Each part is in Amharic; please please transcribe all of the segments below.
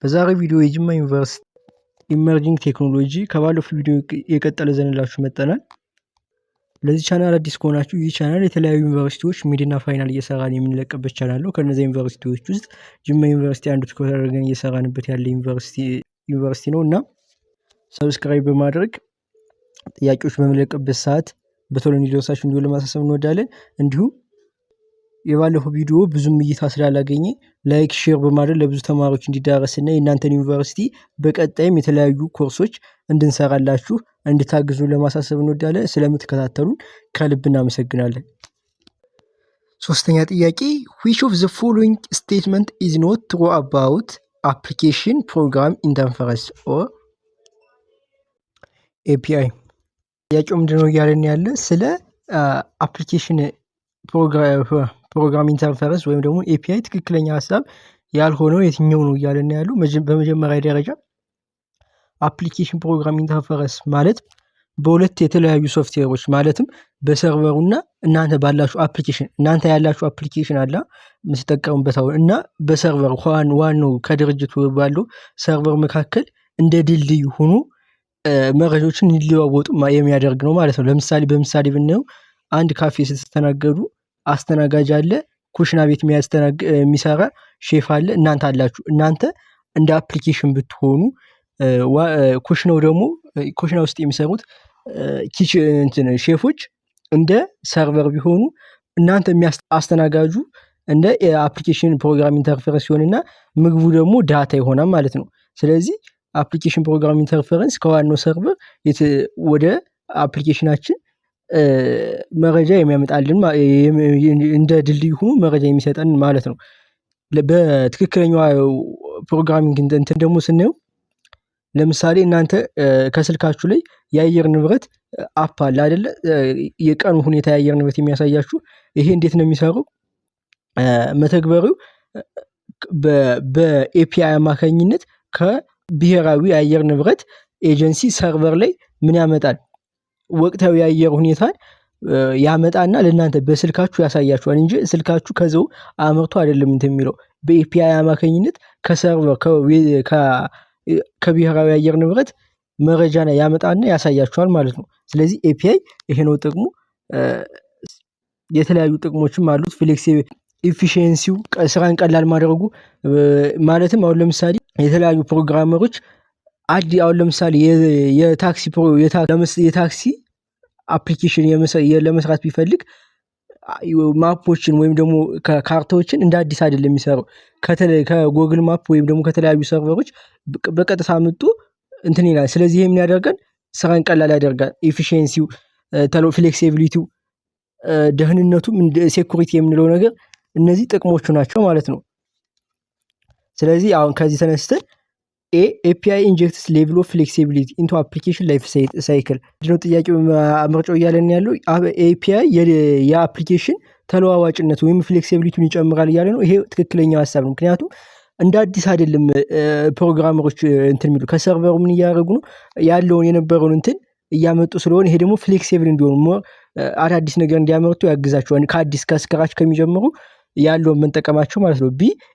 በዛሬ ቪዲዮ የጅማ ዩኒቨርሲቲ ኢመርጂንግ ቴክኖሎጂ ከባለፈው ቪዲዮ የቀጠለ ዘንላችሁ መጥተናል። ለዚህ ቻናል አዲስ ከሆናችሁ ይህ ቻናል የተለያዩ ዩኒቨርሲቲዎች ሚድና ፋይናል እየሰራን የምንለቅበት ቻናል ነው። ከነዚህ ዩኒቨርሲቲዎች ውስጥ ጅማ ዩኒቨርሲቲ አንዱ ትኩረት አድርገን እየሰራንበት ያለ ዩኒቨርሲቲ ነው እና ሰብስክራይብ በማድረግ ጥያቄዎች በምንለቅበት ሰዓት በቶሎ እንዲደርሳችሁ እንዲሁ ለማሳሰብ እንወዳለን። እንዲሁም የባለፈው ቪዲዮ ብዙም እይታ ስላላገኘ ላይክ ሼር በማድረግ ለብዙ ተማሪዎች እንዲዳረስና የእናንተን ዩኒቨርሲቲ በቀጣይም የተለያዩ ኮርሶች እንድንሰራላችሁ እንድታግዙ ለማሳሰብ እንወዳለን። ስለምትከታተሉን ከልብ እናመሰግናለን። ሶስተኛ ጥያቄ which of the following statement is not true about application program interface or API? ጥያቄው ምንድነው እያለን ያለ ስለ አፕሊኬሽን ፕሮግራም ኢንተርፌረንስ ወይም ደግሞ ኤፒአይ ትክክለኛ ሀሳብ ያልሆነው የትኛው ነው እያለን ያሉ። በመጀመሪያ ደረጃ አፕሊኬሽን ፕሮግራም ኢንተርፌረንስ ማለት በሁለት የተለያዩ ሶፍትዌሮች ማለትም በሰርቨሩና እናንተ ባላችሁ አፕሊኬሽን እናንተ ያላችሁ አፕሊኬሽን አለ የምትጠቀሙበት እና በሰርቨር ዋናው ከድርጅቱ ባለው ሰርቨር መካከል እንደ ድልድይ ሆኖ መረጃዎችን እንዲለዋወጡ የሚያደርግ ነው ማለት ነው። ለምሳሌ በምሳሌ ብናየው አንድ ካፌ ስትስተናገዱ አስተናጋጅ አለ፣ ኩሽና ቤት የሚሰራ ሼፍ አለ፣ እናንተ አላችሁ። እናንተ እንደ አፕሊኬሽን ብትሆኑ ኩሽናው ደግሞ ኩሽና ውስጥ የሚሰሩት ኪችን ሼፎች እንደ ሰርቨር ቢሆኑ እናንተ አስተናጋጁ እንደ አፕሊኬሽን ፕሮግራም ኢንተርፌረንስ ሲሆንና ምግቡ ደግሞ ዳታ ይሆናል ማለት ነው። ስለዚህ አፕሊኬሽን ፕሮግራም ኢንተርፌረንስ ከዋናው ሰርቨር ወደ አፕሊኬሽናችን መረጃ የሚያመጣልን እንደ ድልድይ ሆኖ መረጃ የሚሰጠን ማለት ነው። በትክክለኛው ፕሮግራሚንግ እንትን ደግሞ ስናየው ለምሳሌ እናንተ ከስልካችሁ ላይ የአየር ንብረት አፕ አለ አይደለ? የቀኑ ሁኔታ የአየር ንብረት የሚያሳያችሁ። ይሄ እንዴት ነው የሚሰራው? መተግበሪያው በኤፒአይ አማካኝነት ከብሔራዊ የአየር ንብረት ኤጀንሲ ሰርቨር ላይ ምን ያመጣል? ወቅታዊ የአየር ሁኔታን ያመጣና ለእናንተ በስልካችሁ ያሳያችኋል እንጂ ስልካችሁ ከዛው አመርቶ አይደለም እንትን የሚለው በኤፒአይ አማካኝነት ከሰርቨር ከብሔራዊ የአየር ንብረት መረጃን ያመጣና ያሳያችኋል ማለት ነው። ስለዚህ ኤፒአይ ይሄ ነው ጥቅሙ። የተለያዩ ጥቅሞችም አሉት። ፍሌክሲብል ኢፊሺየንሲው ስራን ቀላል ማድረጉ ማለትም አሁን ለምሳሌ የተለያዩ ፕሮግራመሮች አሁን ለምሳሌ የታክሲ አፕሊኬሽን ለመስራት ቢፈልግ ማፖችን ወይም ደግሞ ካርታዎችን እንደ አዲስ አይደለም የሚሰራው። ከጎግል ማፕ ወይም ደግሞ ከተለያዩ ሰርቨሮች በቀጥታ መጥቶ እንትን ይላል። ስለዚህ ይሄ ምን ያደርጋል? ስራን ቀላል ያደርጋል። ኤፊሺየንሲው፣ ፍሌክሲቢሊቲው፣ ደህንነቱም ሴኩሪቲ የምንለው ነገር እነዚህ ጥቅሞቹ ናቸው ማለት ነው። ስለዚህ አሁን ከዚህ ተነስተን API injects level of flexibility into application life cycle ነው ጥያቄው ምርጫው እያለን ያለው። API የአፕሊኬሽን ተለዋዋጭነት ወይም ፍሌክሲቢሊቲውን ይጨምራል እያለ ነው። ይሄ ትክክለኛ ሀሳብ ነው። ምክንያቱም እንደ አዲስ አይደለም ፕሮግራመሮች እንትን የሚሉ ከሰርቨሩ ምን እያደረጉ ነው ያለውን የነበረውን እንትን እያመጡ ስለሆነ ይሄ ደግሞ ፍሌክሲብል እንዲሆኑ አዳዲስ ነገር እንዲያመርቱ ያግዛቸዋል። ከአዲስ ከስክራች ከሚጀምሩ ያለውን መንጠቀማቸው ማለት ነው።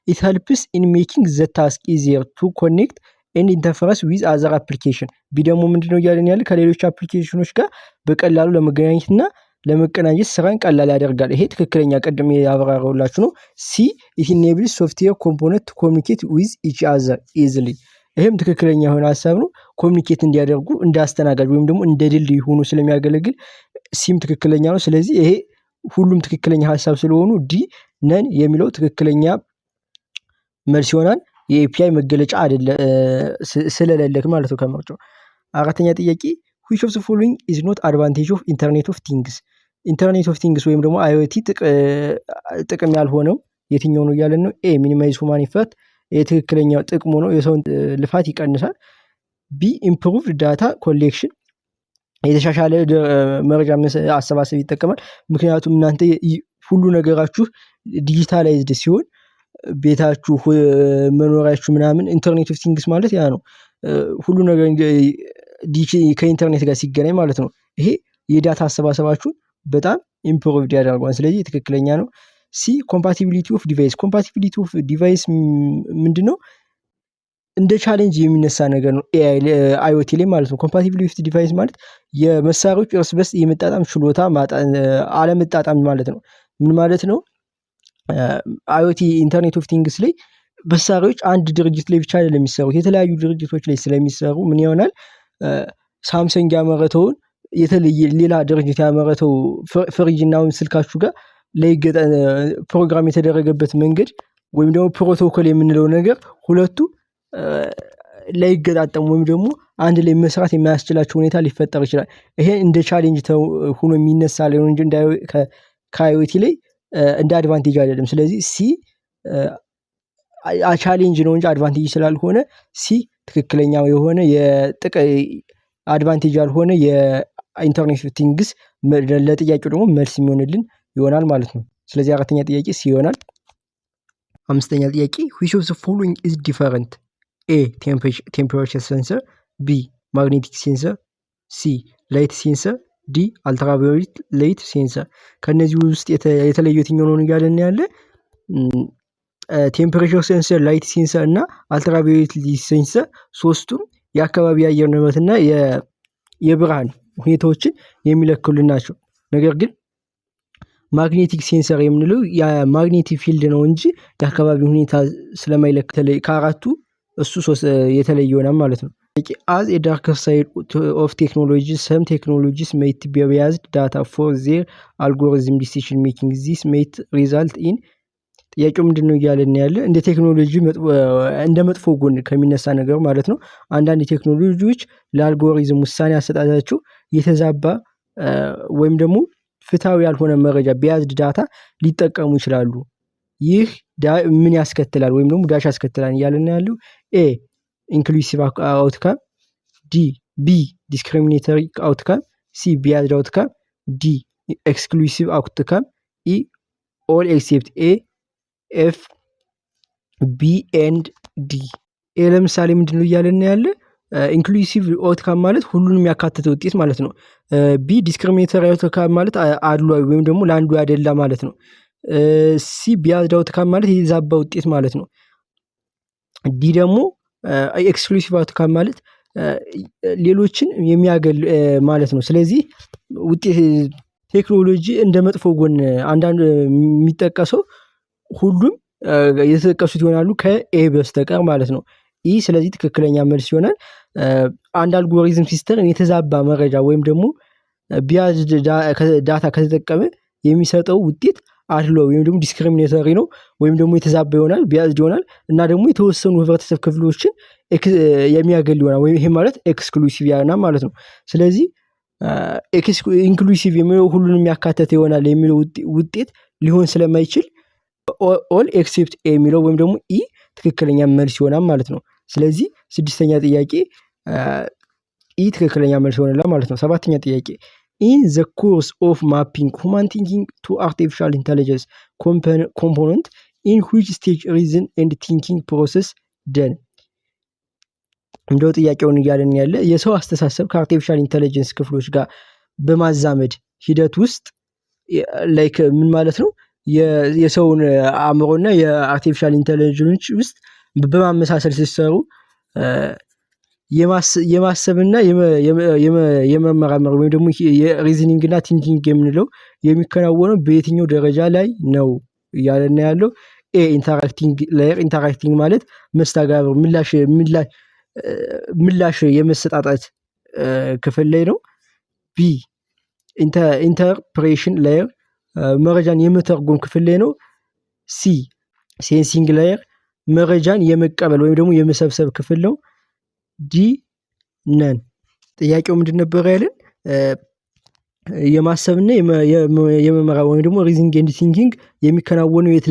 it helps in making the task easier to connect and interface with other application። ደግሞ ምንድነው እያለን ያለ ከሌሎች አፕሊኬሽኖች ጋር በቀላሉ ለመገናኘትና ለመቀናኘት ስራን ቀላል ያደርጋል። ይሄ ትክክለኛ ቀደም ያብራራውላችሁ ነው። it enables software component to communicate with each other easily። ይሄም ትክክለኛ የሆነ ሀሳብ ነው። ኮሚኒኬት እንዲያደርጉ እንዳስተናጋጅ ወይም ደግሞ እንደ ድልድይ ሆኖ ስለሚያገለግል ሲም ትክክለኛ ነው። ስለዚህ ይሄ ሁሉም ትክክለኛ ሀሳብ ስለሆኑ ነን የሚለው ትክክለኛ መልስ ይሆናል። የኤፒአይ መገለጫ አይደለ ስለሌለ ማለት ነው ከምርጫው። አራተኛ ጥያቄ which of the following is not advantage of internet of things? ኢንተርኔት ኦፍ ቲንግስ ወይም ደግሞ IoT ጥቅም ያልሆነው የትኛው ነው እያለን ነው። ሚኒማይዝ ሁማን ኢፈርት የትክክለኛው ጥቅሙ ነው። የሰውን ልፋት ይቀንሳል። ኢምፕሩቭድ ዳታ ኮሌክሽን የተሻሻለ መረጃ አሰባሰብ ይጠቀማል። ምክንያቱም እናንተ ሁሉ ነገራችሁ ዲጂታላይዝድ ሲሆን ቤታችሁ፣ መኖሪያችሁ ምናምን ኢንተርኔት ኦፍ ቲንግስ ማለት ያ ነው። ሁሉ ነገር ከኢንተርኔት ጋር ሲገናኝ ማለት ነው። ይሄ የዳታ አሰባሰባችሁን በጣም ኢምፕሩቭድ ያደርገዋል። ስለዚህ ትክክለኛ ነው። ሲ ኮምፓቲቢሊቲ ኦፍ ዲቫይስ ምንድነው? እንደ ቻሌንጅ የሚነሳ ነገር ነው አይኦቲ ላይ ማለት ነው። ኮምፓቲቢሊቲ ዊዝ ዲቫይስ ማለት የመሳሪያዎች እርስ በርስ የመጣጣም ችሎታ አለመጣጣም ማለት ነው። ምን ማለት ነው? አይኦቲ ኢንተርኔት ኦፍ ቲንግስ ላይ መሳሪያዎች አንድ ድርጅት ላይ ብቻ አይደለም የሚሰሩት፣ የተለያዩ ድርጅቶች ላይ ስለሚሰሩ ምን ይሆናል? ሳምሰንግ ያመረተውን የተለየ ሌላ ድርጅት ያመረተው ፍሪጅና ስልካችሁ ጋር ፕሮግራም የተደረገበት መንገድ ወይም ደግሞ ፕሮቶኮል የምንለው ነገር ሁለቱ ላይገጣጠሙ ወይም ደግሞ አንድ ላይ መስራት የማያስችላቸው ሁኔታ ሊፈጠር ይችላል። ይሄ እንደ ቻሌንጅ ሆኖ የሚነሳ ሊሆን እንጂ ከአይኦቲ ላይ እንደ አድቫንቴጅ አይደለም። ስለዚህ ሲ ቻሌንጅ ነው እንጂ አድቫንቴጅ ስላልሆነ ሲ ትክክለኛ የሆነ አድቫንቴጅ ያልሆነ የኢንተርኔት ኦፍ ቲንግስ ለጥያቄው ደግሞ መልስ የሚሆንልን ይሆናል ማለት ነው። ስለዚህ አራተኛ ጥያቄ ሲ ይሆናል። አምስተኛ ጥያቄ which of the following is different? A temperature sensor, B magnetic sensor, C light sensor, D ultraviolet light sensor። ከነዚህ ውስጥ የተለየ የትኛው ነው እያለን ያለ? ቴምፐሬቸር ሴንሰር፣ ላይት ሴንሰር እና አልትራቫዮሌት ሴንሰር ሶስቱም የአካባቢ አየር ንብረትና የብርሃን ሁኔታዎችን የሚለክሉልን ናቸው። ነገር ግን ማግኔቲክ ሴንሰር የምንለው የማግኔቲክ ፊልድ ነው እንጂ የአካባቢ ሁኔታ ስለማይለክ ከአራቱ እሱ የተለየ ይሆናል ማለት ነው። as a darker side of technology, some technologies might be biased data for their algorithm decision making. This might result in ጥያቄው ምንድነው እያለን ያለ? እንደ ቴክኖሎጂ እንደ መጥፎ ጎን ከሚነሳ ነገር ማለት ነው። አንዳንድ ቴክኖሎጂዎች ለአልጎሪዝም ውሳኔ አሰጣጣቸው የተዛባ ወይም ደግሞ ፍትሃዊ ያልሆነ መረጃ ቢያዝድ ዳታ ሊጠቀሙ ይችላሉ። ይህ ምን ያስከትላል ወይም ደግሞ ዳሽ ያስከትላል እያለን ያለው? ኤ ኢንክሉሲቭ አውትካም፣ ቢ ዲስክሪሚኔተሪ አውትካም፣ ሲ ቢያዝድ አውትካም፣ ዲ ኤክስክሉሲቭ አውትካም፣ ኢ ኦል ኤክሴፕት ኤ ኤፍ ቢ ኤንድ ዲ። ኤ ለምሳሌ ምንድነው እያለን ያለ? ኢንክሉሲቭ አውትካም ማለት ሁሉንም ያካተተ ውጤት ማለት ነው። ቢ ዲስክሪሚኔተሪ አውትካም ማለት አድሏዊ ወይም ደግሞ ለአንዱ ያደላ ማለት ነው። ሲ ቢያዝድ አውትካም ማለት የተዛባ ውጤት ማለት ነው። ዲ ደግሞ ኤክስክሉሲቭ አውትካም ማለት ሌሎችን የሚያገል ማለት ነው። ስለዚህ ውጤት ቴክኖሎጂ እንደ መጥፎ ጎን አንዳንድ የሚጠቀሰው ሁሉም የተጠቀሱት ይሆናሉ ከኤ በስተቀር ማለት ነው። ኢ ስለዚህ ትክክለኛ መልስ ይሆናል። አንድ አልጎሪዝም ሲስተም የተዛባ መረጃ ወይም ደግሞ ቢያዝድ ዳታ ከተጠቀመ የሚሰጠው ውጤት አድሎ ወይም ደግሞ ዲስክሪሚኔተሪ ነው ወይም ደግሞ የተዛባ ይሆናል፣ ቢያዝድ ይሆናል እና ደግሞ የተወሰኑ ህብረተሰብ ክፍሎችን የሚያገል ይሆናል ወይም ይሄ ማለት ኤክስክሉሲቭ ያና ማለት ነው። ስለዚህ ኢንክሉሲቭ የሚለው ሁሉንም ያካተተ ይሆናል የሚለው ውጤት ሊሆን ስለማይችል ኦል ኤክሴፕት ኤ የሚለው ወይም ደግሞ ኢ ትክክለኛ መልስ ይሆናል ማለት ነው። ስለዚህ ስድስተኛ ጥያቄ ኢ ትክክለኛ መልስ ይሆናል ማለት ነው። ሰባተኛ ጥያቄ in the course of mapping human thinking to artificial intelligence component in which stage reason and thinking process done? እንደው ጥያቄውን እያለን ያለ የሰው አስተሳሰብ ከአርቲፊሻል ኢንተለጀንስ ክፍሎች ጋር በማዛመድ ሂደት ውስጥ ላይክ ምን ማለት ነው? የሰውን አእምሮና የአርቲፊሻል ኢንተለጀንስ ውስጥ በማመሳሰል ሲሰሩ የማሰብና የመመራመር ወይም ደግሞ የሪዝኒንግ እና ቲንኪንግ የምንለው የሚከናወነው በየትኛው ደረጃ ላይ ነው እያለን ያለው? ኤ ኢንተራክቲንግ ላየር። ኢንተራክቲንግ ማለት መስተጋብር ምላሽ የመሰጣጣት ክፍል ላይ ነው። ቢ ኢንተርፕሬሽን ላየር መረጃን የመተርጎም ክፍል ላይ ነው። ሲ ሴንሲንግ ላየር መረጃን የመቀበል ወይም ደግሞ የመሰብሰብ ክፍል ነው። ዲ ነን። ጥያቄው ምንድን ነበር ያለን? የማሰብና የመመራ ወይም ደግሞ ሪዝኒንግ ኤንድ ቲንኪንግ የሚከናወነው የት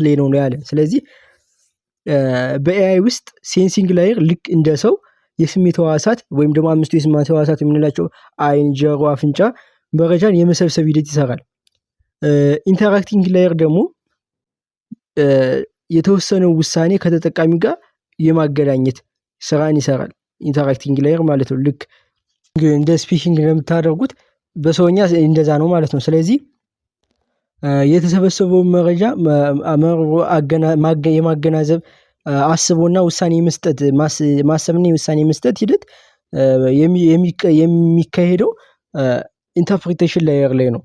ላይ ነው ያለን። ስለዚህ በኤአይ ውስጥ ሴንሲንግ ላየር ልክ እንደ ሰው የስሜት ህዋሳት ወይም ደግሞ አምስቱ የስሜት ህዋሳት የምንላቸው አይን፣ ጆሮ፣ አፍንጫ መረጃን የመሰብሰብ ሂደት ይሰራል። ኢንተራክቲንግ ላየር ደግሞ የተወሰነው ውሳኔ ከተጠቃሚ ጋር የማገናኘት ስራን ይሰራል። ኢንተራክቲንግ ላየር ማለት ነው። ልክ እንደ ስፒኪንግ እንደምታደርጉት በሰውኛ እንደዛ ነው ማለት ነው። ስለዚህ የተሰበሰበውን መረጃ የማገናዘብ አስቦና ውሳኔ መስጠት ማሰብና የውሳኔ መስጠት ሂደት የሚካሄደው ኢንተርፕሪቴሽን ላየር ላይ ነው።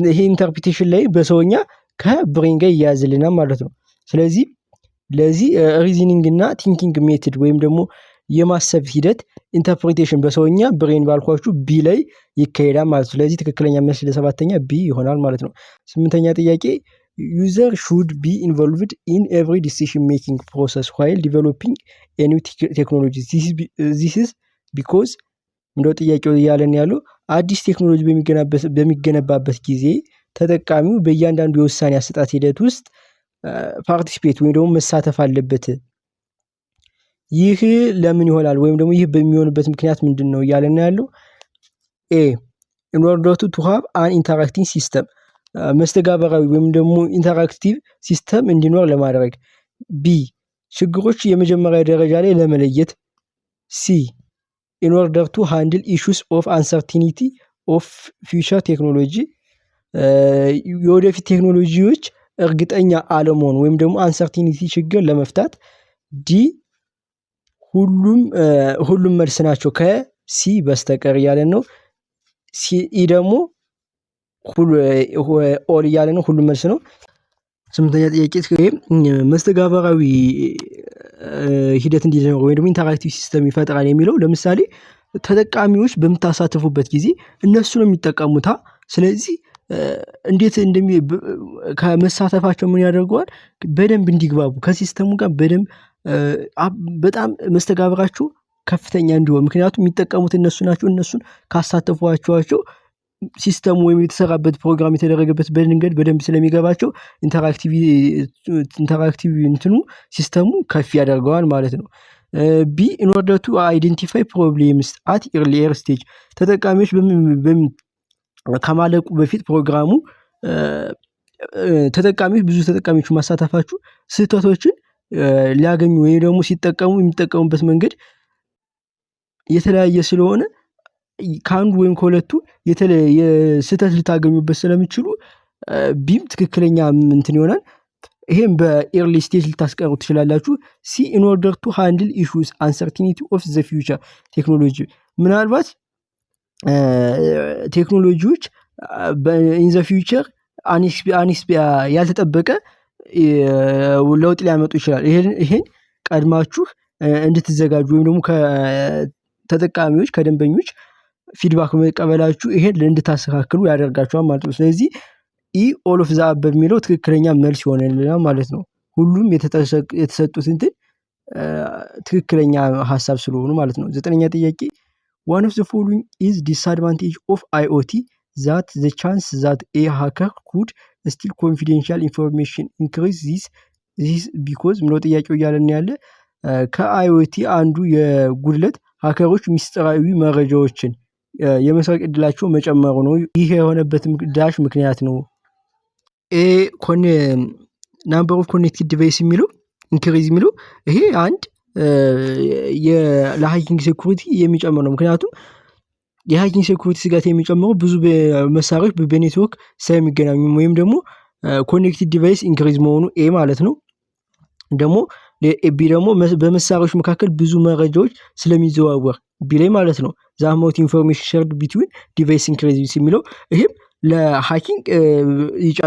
ይሄ ኢንተርፕሪቴሽን ላይ በሰውኛ ከብሬን ጋር ይያዝልናል ማለት ነው። ስለዚህ ለዚህ ሪዝኒንግ እና ቲንኪንግ ሜትድ ወይም ደግሞ የማሰብ ሂደት ኢንተርፕሪቴሽን በሰውኛ ብሬን ባልኳችሁ ቢ ላይ ይካሄዳል ማለት ነው። ስለዚህ ትክክለኛ መልስ ለሰባተኛ ቢ ይሆናል ማለት ነው። ስምንተኛ ጥያቄ ዩዘር ሹድ ቢ ኢንቮልቭድ ኢን ኤቭሪ ዲሲሽን ሜኪንግ ፕሮሰስ ዋይል ዲቨሎፒንግ ኤ ኒው ቴክኖሎጂ ዚስ ኢዝ ቢኮዝ እንደው ጥያቄው እያለን ያለው አዲስ ቴክኖሎጂ በሚገነባበት ጊዜ ተጠቃሚው በእያንዳንዱ የውሳኔ አሰጣጥ ሂደት ውስጥ ፓርቲሲፔት ወይም ደግሞ መሳተፍ አለበት። ይህ ለምን ይሆናል ወይም ደግሞ ይህ በሚሆንበት ምክንያት ምንድን ነው እያለን ያለው? ኤ ኢን ኦርደር ቱ ሃቭ አን ኢንተራክቲንግ ሲስተም መስተጋበራዊ ወይም ደግሞ ኢንተራክቲቭ ሲስተም እንዲኖር ለማድረግ። ቢ ችግሮች የመጀመሪያ ደረጃ ላይ ለመለየት። ሲ ኢን ኦርደር ቱ ሃንድል ኢሹስ ኦፍ አንሰርቲኒቲ ኦፍ ፊውቸር ቴክኖሎጂ የወደፊት ቴክኖሎጂዎች እርግጠኛ አለመሆን ወይም ደግሞ አንሰርቲኒቲ ችግር ለመፍታት። ዲ ሁሉም መልስ ናቸው ከሲ በስተቀር እያለን ነው። ኢ ደግሞ ኦል እያለ ነው። ሁሉም መልስ ነው። ስምንተኛ ጥያቄ መስተጋበራዊ ሂደት እንዲኖር ወይም ደግሞ ኢንተራክቲቭ ሲስተም ይፈጥራል የሚለው ለምሳሌ ተጠቃሚዎች በምታሳትፉበት ጊዜ እነሱ ነው የሚጠቀሙታ። ስለዚህ እንዴት ከመሳተፋቸው ምን ያደርገዋል? በደንብ እንዲግባቡ ከሲስተሙ ጋር በደንብ በጣም መስተጋብራቸው ከፍተኛ እንዲሆን። ምክንያቱም የሚጠቀሙት እነሱ ናቸው። እነሱን ካሳተፏቸው ሲስተሙ ወይም የተሰራበት ፕሮግራም የተደረገበት መንገድ በደንብ ስለሚገባቸው ኢንተራክቲቭ እንትኑ ሲስተሙ ከፍ ያደርገዋል ማለት ነው። ቢ ኢን ኦርደር ቱ አይዴንቲፋይ ፕሮብሌምስ አት ኢርሊየር ስቴጅ ተጠቃሚዎች ከማለቁ በፊት ፕሮግራሙ ብዙ ተጠቃሚዎች ማሳተፋችሁ ስህተቶችን ሊያገኙ ወይ ደግሞ ሲጠቀሙ የሚጠቀሙበት መንገድ የተለያየ ስለሆነ ከአንዱ ወይም ከሁለቱ የተለየ ስህተት ልታገኙበት ስለሚችሉ ቢም ትክክለኛ እንትን ይሆናል። ይሄም በኤርሊ ስቴጅ ልታስቀሩ ትችላላችሁ። ሲ ኢን ኦርደር ቱ ሃንድል ኢሹስ አንሰርቲኒቲ ኦፍ ዘ ፊውቸር ቴክኖሎጂ ምናልባት ቴክኖሎጂዎች ኢን ዘ ፊውቸር ያልተጠበቀ ለውጥ ሊያመጡ ይችላል። ይሄን ቀድማችሁ እንድትዘጋጁ ወይም ደግሞ ከተጠቃሚዎች ከደንበኞች ፊድባክ መቀበላችሁ ይሄን እንድታስተካክሉ ያደርጋችኋል ማለት ነው። ስለዚህ ኦል ኦፍ ዘ አበብ በሚለው ትክክለኛ መልስ ይሆንልናል ማለት ነው። ሁሉም የተሰጡት እንትን ትክክለኛ ሀሳብ ስለሆኑ ማለት ነው። ዘጠነኛ ጥያቄ one of the following is disadvantage of IoT that the chance that a hacker could steal confidential information increase this because ምለው ጥያቄው እያለን ያለ ከአይኦቲ አንዱ የጉድለት ሀከሮች ሚስጥራዊ መረጃዎችን የመስረቅ እድላቸው መጨመሩ ነው። ይህ የሆነበት ዳሽ ምክንያት ነው። ናምበር ኦፍ ኮኔክትድ ዲቫይስ የሚለው ኢንክሪዝ የሚለው ይሄ አንድ ለሃኪንግ ሴኩሪቲ የሚጨምር ነው። ምክንያቱም የሃኪንግ ሴኩሪቲ ስጋት የሚጨምረው ብዙ መሳሪያዎች በኔትወርክ ስለሚገናኙ ወይም ደግሞ ኮኔክትድ ዲቫይስ ኢንክሪዝ መሆኑ ማለት ነው። ደግሞ ቢ ደግሞ በመሳሪያዎች መካከል ብዙ መረጃዎች ስለሚዘዋወር ቢ ላይ ማለት ነው። ዛማውት ኢንፎርሜሽን ሼርድ ቢትዊን ዲቫይስ ኢንክሪዝ የሚለው ይሄም ለሃኪንግ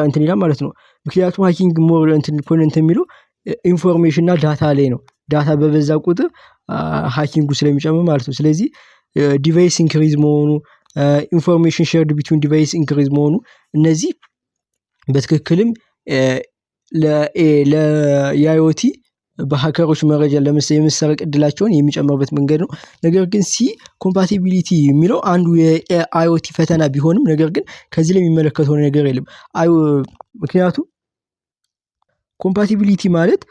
እንትን ይላል ማለት ነው። ምክንያቱም ሃኪንግ ሞር እንትን የሚለው ኢንፎርሜሽን እና ዳታ ላይ ነው። ዳታ በበዛ ቁጥር ሃኪንጉ ስለሚጨምር ማለት ነው። ስለዚህ ዲቫይስ ኢንክሪዝ መሆኑ ኢንፎርሜሽን ሼርድ ቢትዊን ዲቫይስ ኢንክሪዝ መሆኑ እነዚህ በትክክልም ለአይኦቲ በሀከሮች መረጃ የመሰረቅ እድላቸውን የሚጨምርበት መንገድ ነው። ነገር ግን ሲ ኮምፓቲቢሊቲ የሚለው አንዱ የአይኦቲ ፈተና ቢሆንም ነገር ግን ከዚህ ላይ የሚመለከተው ነገር የለም። ምክንያቱም ኮምፓቲቢሊቲ ማለት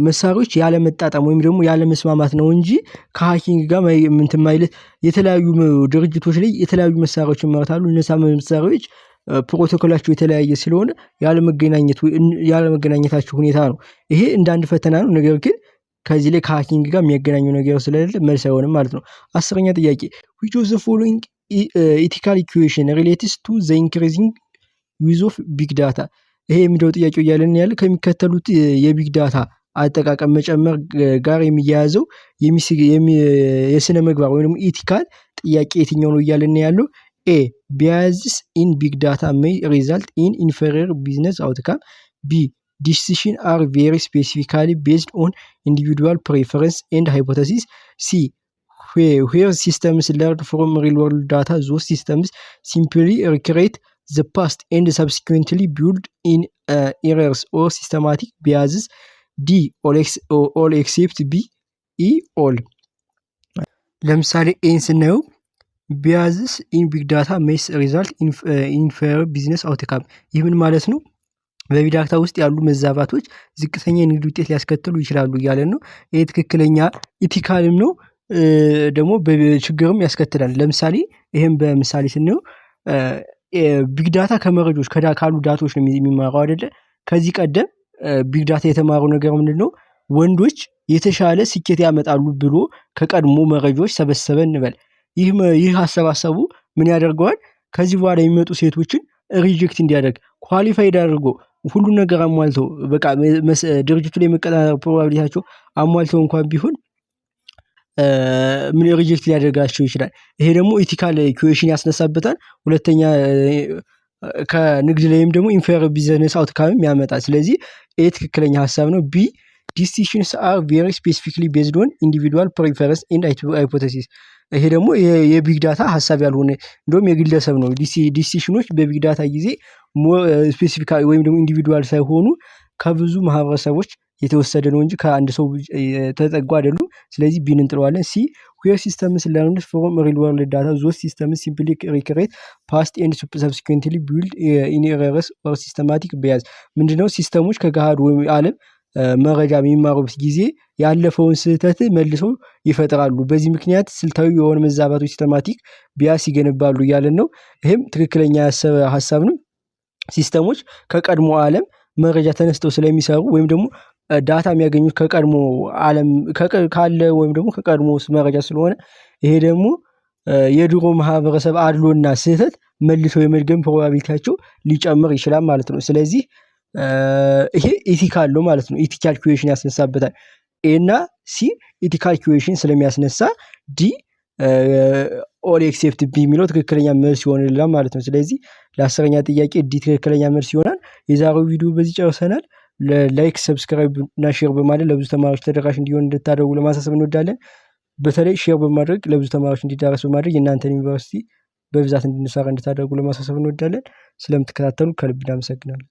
መሳሪያዎች ያለመጣጣም ወይም ደግሞ ያለመስማማት ነው እንጂ ከሃኪንግ ጋር እንትን ማለት የተለያዩ ድርጅቶች ላይ የተለያዩ መሳሪያዎችን ያመርታሉ። እነዛ መሳሪያዎች ፕሮቶኮላቸው የተለያየ ስለሆነ ያለመገናኘታቸው ሁኔታ ነው። ይሄ እንዳንድ ፈተና ነው። ነገር ግን ከዚህ ላይ ከሃኪንግ ጋር የሚያገናኘው ነገር ስለሌለ መልስ አይሆንም ማለት ነው። 10ኛ ጥያቄ which of the following ethical equation relates to the increasing use of big data ይሄ የሚለው ጥያቄው እያለን ያለ ከሚከተሉት የቢግ ዳታ አጠቃቀም መጨመር ጋር የሚያያዘው የስነ ምግባር ወይም ኢቲካል ጥያቄ የትኛው ነው እያልን ያለው? ኤ biases in big data may result in inferior business outcome. B decisions are very specifically based on individual preference and hypothesis. C where systems learn from real world data, those systems simply recreate the past and subsequently build in errors or systematic biases. D all except B E all። ለምሳሌ ኤን ስናየው biases in big data may result in inferior business outcome። ይህ ምን ማለት ነው? በቢግ ዳታ ውስጥ ያሉ መዛባቶች ዝቅተኛ የንግድ ውጤት ሊያስከትሉ ይችላሉ እያለን ነው። ይሄ ትክክለኛ ኢቲካልም ነው ደግሞ በችግርም ያስከትላል። ለምሳሌ ይሄን በምሳሌ ስናየው ቢግ ዳታ ከመረጃዎች ካሉ ዳታዎች ነው የሚማረው አይደለ? ከዚህ ቀደም ቢግ ዳታ የተማረው ነገር ምንድነው? ወንዶች የተሻለ ስኬት ያመጣሉ ብሎ ከቀድሞ መረጃዎች ሰበሰበ እንበል። ይህ አሰባሰቡ ምን ያደርገዋል? ከዚህ በኋላ የሚመጡ ሴቶችን ሪጀክት እንዲያደርግ ኳሊፋይድ አድርጎ ሁሉ ነገር አሟልተው በቃ ድርጅቱ ላይ መቀጠር ፕሮባቢሊቲያቸው አሟልተው እንኳን ቢሆን ምን ሪጀክት ሊያደርጋቸው ይችላል። ይሄ ደግሞ ኢቲካል ኩዌሽን ያስነሳበታል። ሁለተኛ ከንግድ ላይም ደግሞ ኢንፌሪየር ቢዝነስ አውትካም ያመጣል። ስለዚህ ይሄ ትክክለኛ ሐሳብ ነው። ቢ decisions are very specifically based on individual preference and hypothesis። ይሄ ደግሞ የቢግ ዳታ ሐሳብ ያልሆነ እንደውም የግለሰብ ነው። ዲሲሽኖች በቢግ ዳታ ጊዜ ስፔሲፊካሊ ወይም ደግሞ ኢንዲቪዱዋል ሳይሆኑ ከብዙ ማህበረሰቦች የተወሰደ ነው እንጂ ከአንድ ሰው ተጠጉ አይደሉም። ስለዚህ ቢን እንጥለዋለን። ሲ where systems learn from real world data, those systems simply recreate past and subsequently build in errors or systematic bias። ምንድነው? ሲስተሞች ከገሃዱ ዓለም መረጃ የሚማሩበት ጊዜ ያለፈውን ስህተት መልሰው ይፈጥራሉ። በዚህ ምክንያት ስልታዊ የሆነ መዛባቶች ሲስተማቲክ ቢያስ ይገነባሉ እያለን ነው። ይሄም ትክክለኛ ሐሳብ ነው። ሲስተሞች ከቀድሞ ዓለም መረጃ ተነስተው ስለሚሰሩ ወይም ደግሞ ዳታ የሚያገኙት ከቀድሞ ዓለም ካለ ወይም ደግሞ ከቀድሞ መረጃ ስለሆነ ይሄ ደግሞ የድሮ ማህበረሰብ አድሎና ስህተት መልሰው የመድገም ፕሮባቢሊቲያቸው ሊጨምር ይችላል ማለት ነው። ስለዚህ ይሄ ኢቲካል ነው ማለት ነው። ኢቲካል ኩዌሽን ያስነሳበታል። ኤ እና ሲ ኢቲካል ኩዌሽን ስለሚያስነሳ ዲ ኦል ኤክሴፕት ቢ የሚለው ትክክለኛ መልስ ይሆንልናል ማለት ነው። ስለዚህ ለ10ኛ ጥያቄ ዲ ትክክለኛ መልስ ይሆናል። የዛሬው ቪዲዮ በዚህ ጨርሰናል። ላይክ፣ ሰብስክራይብ እና ሼር በማድረግ ለብዙ ተማሪዎች ተደራሽ እንዲሆን እንድታደርጉ ለማሳሰብ እንወዳለን። በተለይ ሼር በማድረግ ለብዙ ተማሪዎች እንዲዳረስ በማድረግ የእናንተን ዩኒቨርሲቲ በብዛት እንድንሰራ እንድታደርጉ ለማሳሰብ እንወዳለን። ስለምትከታተሉ ከልብ እናመሰግናለን።